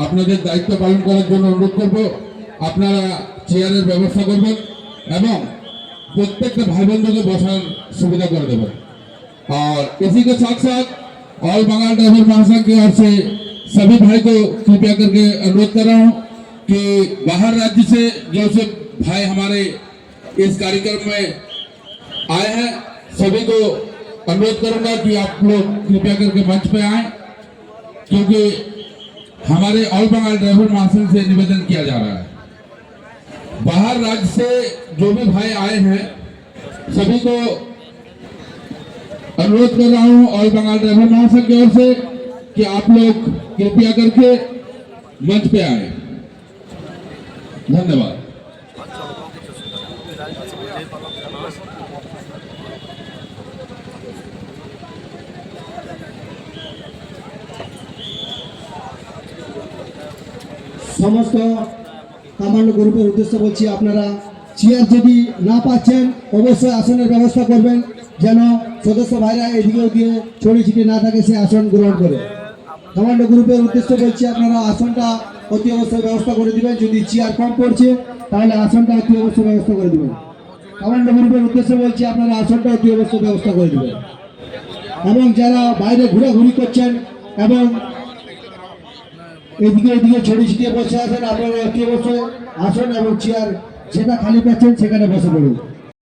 আপনাদের দায়িত্ব পালন করার জন্য অনুরোধ করব, আপনারা চেয়ারের ব্যবস্থা করবেন এবং प्रत्येक भाई बंधु को बसार सुविधा कर देवें। और इसी के साथ साथ ऑल बंगाल ड्राइवर महासंघ की ओर से सभी भाई को कृपया करके अनुरोध कर रहा हूँ कि बाहर राज्य से जो से भाई हमारे इस कार्यक्रम में आए हैं, सभी को अनुरोध करूंगा कि आप लोग कृपया करके मंच पे आए, क्योंकि हमारे ऑल बंगाल ड्राइवर महासंघ से निवेदन किया जा रहा है। बाहर राज्य से जो भी भाई आए हैं सभी को अनुरोध कर रहा हूं ऑल बंगाल ड्राइवर महासंघ की ओर से कि आप लोग कृपया करके मंच पे आए। धन्यवाद। समस्त कमांडो ग्रुपेर उद्देश्य बोलছি আপনারা চেয়ার যদি না পাচ্ছেন অবশ্যই আসনের ব্যবস্থা করবেন, যেন সদস্য ভাইরা এদিকে ওদিকে ছড়িয়ে ছিটিয়ে না থাকে, সে আসন গ্রহণ করে। কমান্ডো গ্রুপের উদ্দেশ্য বলছি আপনারা আসনটা অতি অবশ্যই ব্যবস্থা করে দিবেন। যদি চেয়ার কম পড়ছে তাহলে আসনটা অতি অবশ্যই ব্যবস্থা করে দিবেন। কমান্ডো গ্রুপের উদ্দেশ্য বলছি আপনারা আসনটা অতি অবশ্যই ব্যবস্থা করে দিবেন। এবং যারা বাইরে ঘোরাঘুরি করছেন এবং এদিকে এদিকে ছড়িয়ে ছিটিয়ে বসে আছেন, আপনারা অতি অবশ্যই আসন এবং চেয়ার যেটা খালি পাচ্ছেন সেখানে বসে পড়ুন।